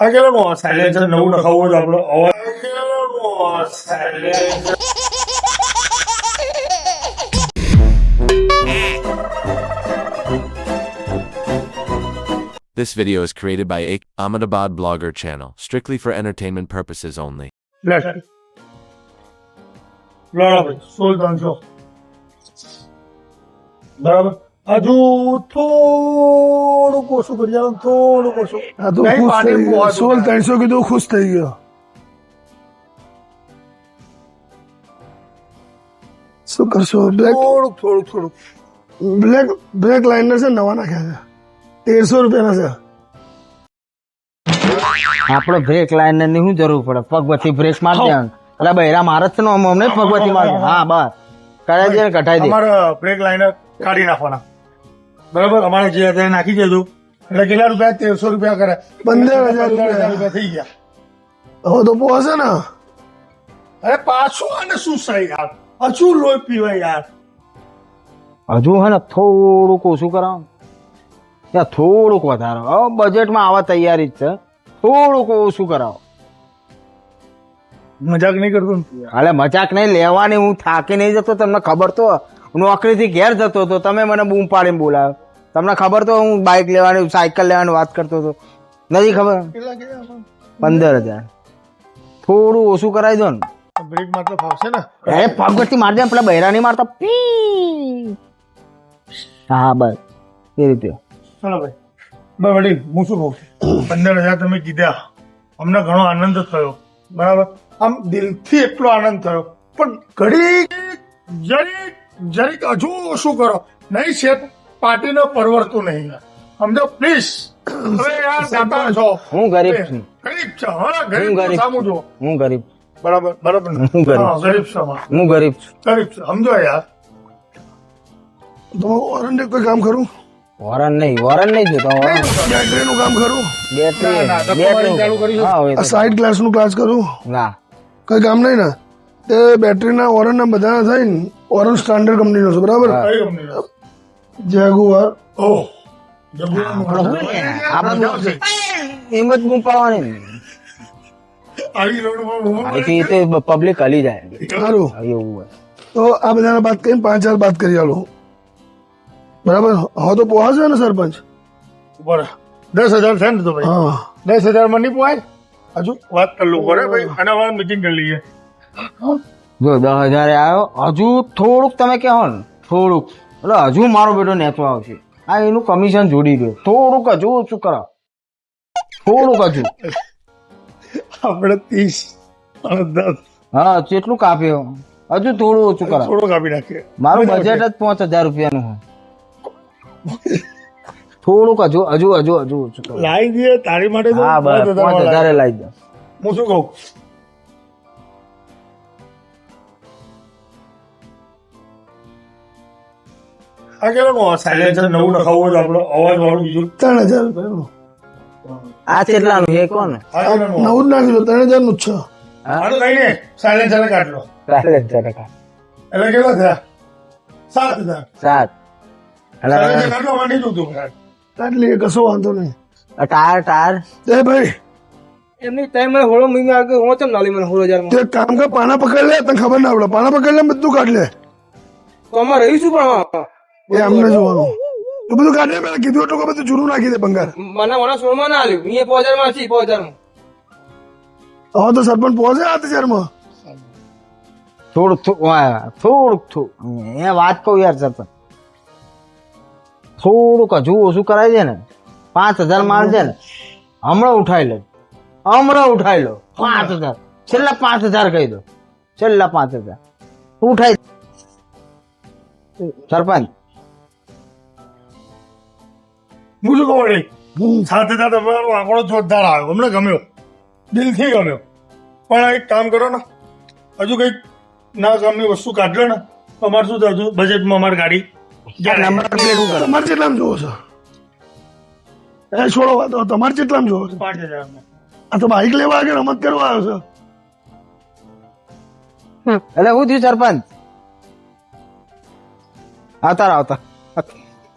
આ કેવો સાયલેન્સર નવું નખાવું હોય તો આપણો અવાજ silencer This video is created by Ahmedabad Blogger channel, strictly for entertainment purposes only. Black બરાબર 1600 બરાબર હજુ થોડું ઓછું કરી જાવ થોડું ઓછું આ તો ખુશ થઈ ગયો 16,300 કીધું ખુશ થઈ ગયો શું કરશો બ્લેક થોડુંક બ્લેક લાઇનર છે નવા નાખ્યા છે 1300 રૂપિયાના છે આપણે બ્રેક લાઈન ની શું જરૂર પડે પગવતી બ્રેક માર દેવાનું એટલે બૈરા મારે જ છે ને અમને પગવતી માર હા બસ કરાઈ દે ને કઢાઈ દે અમારે બ્રેક લાઇનર કાઢી નાખવાના બરાબર અમારે જે હતા એ નાખી દેજો એટલે કેટલા રૂપિયા 1300 રૂપિયા કરે 15,000 રૂપિયા થઈ ગયા હવે તો પહોંચે ને અરે પાછું આને શું સહી યાર હજુ લોહી પીવાય યાર હજુ હે ને થોડુંક ઓછું કરાવો યા થોડુંક વધારો હવે બજેટમાં આવા તૈયારી જ છે થોડુંક ઓછું કરાવો મજાક નહીં કરતો ને હાલે મજાક નહીં લેવાની હું થાકી નહીં જતો તમને ખબર તો નોકરીથી ઘેર જતો હતો તમે મને બૂમ પાડીને બોલાવ્યો તમને ખબર તો હું બાઇક લેવાની સાયકલ લેવાની વાત કરતો હતો નથી ખબર 15,000 થોડું ઓછું કરાવી દો ને બ્રેક માત્ર ફાવશે ને એ પગવતી માર દે પેલા બૈરા નહીં મારતા પી હા બસ એ રીતે ચલો ભાઈ બસ વડીલ હું શું કહું છું 15,000 તમે કીધા અમને ઘણો આનંદ થયો બરાબર આમ દિલથી એટલો આનંદ થયો પણ જરીક હજુ શું કરો નહીં છે પાર્ટીને પરવડતું નહીં સમજો પ્લીઝ હવે યાર દાતા છો હું ગરીબ છું ગરીબ છો હા ગરીબ ગરીબ. સામું જો હું ગરીબ બરાબર ને? હું ગરીબ. હા, ગરીબ છો હા. હું ગરીબ છું ગરીબ છો સમજો યાર તો ઓરંડે કોઈ કામ કરું વોરન નહીં જોતો બેટરીનું કામ કરું બેટરી ના, ધક્કોવાળી ચાલુ કરી છે. હા હોય આ તો. સાઈડ ગ્લાસનું ક્લાસ કરું ના કઈ કામ નહીં ને તે બેટરીના ઓરંડના બધા થાય ને ઓરંડ સ્ટાન્ડર્ડ કંપનીનો છે બરાબર કઈ કંપનીનો? જેગુઆર ઓહ જબરદસ્ત. આપણે એમ જ બૂમ પાડવાની ને. આવી રોડમાં ઊભો અહીંથી તો પબ્લિક હલી જાય સારું એવું હોય તો આ બધાને બાત કરીને 5,000 બાત કરી આલો બરાબર હવે તો પહોંચે ને સરપંચ ઉપર 10,000 છે ને તો ભાઈ હા 10,000 માં નહીં પોવાય હજુ વાત કરી લો બરાબર ભાઈ અને વાર મીટિંગ કરી લઈએ જો 10,000 આવ્યો હજુ થોડુંક તમે કહો ને થોડુંક એટલે હજુ મારો બેટો નેચો આવશે આ એનું કમિશન જોડી દો થોડુંક હજુ ઓછું કરાવો થોડુંક હજુ આપણે 30 અને 10 હા કેટલું કાપ્યો હજુ થોડું ઓછું કરાવો થોડો કાપી નાખીએ મારું બજેટ જ 5,000 રૂપિયાનું હોય થોડુંક હજુ ઓછું કરો લાવી દઈએ તારી માટે તો હા બસ 5,000 માં 5,000 લાવી. લાવી દો હું શું કહું આ કેવો સાયલેન્સર નવું નખાવું હોય તો આપણો અવાજ વાળું બીજું 3,000 રૂપિયાનું આ કેટલાનું છે કોને આ કેટલાનું? નવું જ નાખી દો 3,000 નું જ છે આનું કઈ ને સાયલેન્સર કાઢ લો 4,000 એટલે કેટલા થયા 7,000 સાત સાયલેન્સર કાઢવા માટે નહીં જોતું યાર. એટલે કશો વાંધો નહીં ટાયર એ ભાઈ એમની ટાઈમ મને હોળો મહિનો આગળ હું ચમ નાલી મને 16,000 તે એક કામ કર પાના પકડ લે તને ખબર ના પડે પાના પકડ લે બધું કાઢ લે તો અમારે રહીશું પણ એ અમને જોવાનું એ બધું કાઢ લે પેલા કીધું એટલું કે બધું જૂનું નાખી દે બંગાર મને 16 માં ના આલ્યું અહીંયા 5,000 માં છે 5,000 માં હવે તો સરપંચ પહોંચે 8,000 માં થોડુંક એ વાત કહું યાર સરપંચ થોડુંક હજુ ઓછું કરાવી દે ને 5,000 માર દે ને હમણાં ઉઠાઈ લો 5,000 છેલ્લા 5,000 કહી દો છેલ્લા 5,000 ઉઠાઈ સરપંચ હું શું કહું વળી? 7,000 તમારો આંકડો જોરદાર આવ્યો અમને ગમ્યો દિલથી ગમ્યો પણ એક કામ કરો ને હજુ કઈક ના કામની વસ્તુ કાઢ લો ને તો અમારે શું થતું બજેટમાં અમારી ગાડી નંબર પ્લેટ શું કરો તમારે કેટલામ જોવો છો એ છોડો વાત હવે તમારે કેટલામ જોવો છો 5,000 આ તો બાઇક લેવા કે રમત કરવા આવ્યો છે એટલે હું થયું સરપંચ આવતા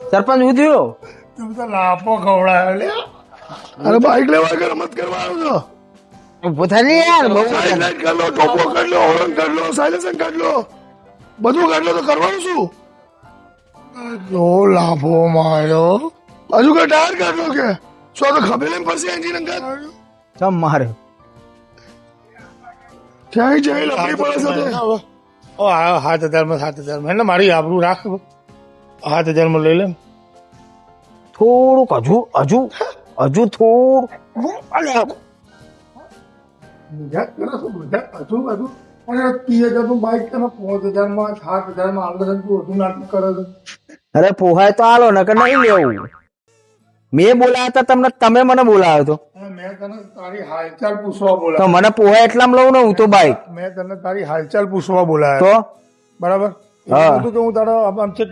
સરપંચ હું થયું તમે તો લાફો ખવડાયો લે અરે બાઇક લેવા કે રમત કરવા આવ્યો છો ઉભો થાય ને યાર બહુ સાયલેન્ટ કરી લો ટોપો કરી લો હોર્ન કરી લો સાયલેન્સર કરી લો બધું કરી લો તો કરવાનું શું જો લાભો માર્યો હજુ કઈ ટાયર કાઢ લો કે શું આ તો ખબર નહીં પડશે એન્જિન અંગત ચમ મારે ક્યાંય જઈ લપડી પડે છે તે. ઓ આ 7,000 એટલે મારી આબરૂ રાખ 7,000 લઈ લે થોડુંક હજુ થોડું મજાક કરો છો મજાક હજુ અને 30,000 નું બાઇક તમે 5,000 માં 7,000 માં આગળ વધુ નાટક કરે છે અરે પોહાય તો આલો ને કે નહીં લેવું મેં બોલાયા હતા તમને તમે મને બોલાવ્યો હતો અને મેં તને તારી હાલચાલ પૂછવા તો બોલાયો મને પોહાય એટલામાં લઉં ને હું તો બાઈક મેં તને તારી હાલચાલ પૂછવા બોલાયો તો બરાબર હા. એવું તો હું તારો આમ છે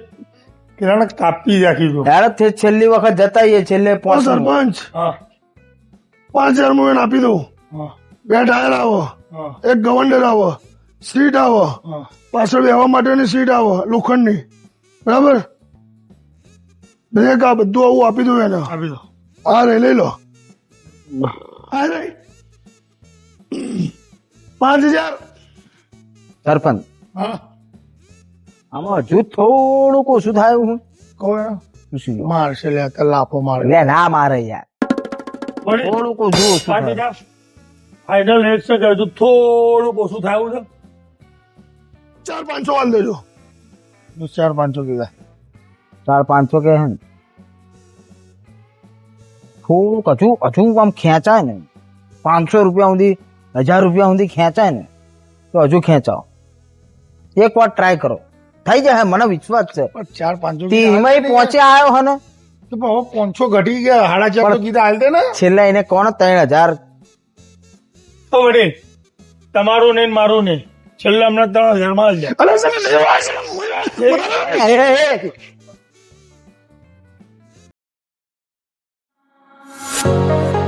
કિરાણા કાપી રાખી દઉં યાર તે છેલ્લી વખત જતા આવીએ છેલ્લે ઓ સરપંચ હા 5,000 હું એને આપી દઉં હા 2 ટાયર આવો હા 1 ગવંડર આવો સીટ આવો હા પાછળ બેહવા માટેની સીટ આવો લોખંડની બરાબર બ્રેક આ બધું આવું આપી દઉં એને આપી દો આ રે લઈ લો આ રે 5,000 સરપંચ હા આમાં હજુ થોડુંક ઓછું થાય હું કહો મારશે લે તો લાફો મારે લે ના મારે યાર થોડુંક ઓછું થાય ફાઇનલ રેટ છે કે હજુ થોડું ઓછું થાય છે 4,500 વાલ દેજો 4,500 કીધા 400-500 કે હે ને થોડુંક હજુ આમ ખેંચાય ને 500 રૂપિયા સુધી 1,000 રૂપિયા સુધી ખેંચાય ને તો હજુ ખેંચાઓ એક વાર ટ્રાય કરો થઈ જાય મને વિશ્વાસ છે 4,500 ટીમાં પહોંચે આવ્યો હે ને તો હવે 500 ઘટી ગયા 4,500 કીધા હાલ દે ને છેલ્લા એને કોણ 3,000 તો વડે તમારું નહીં મારું નહીં છેલ્લે હમણાં 3,000 માં જ અરે સર લેવા છે. એ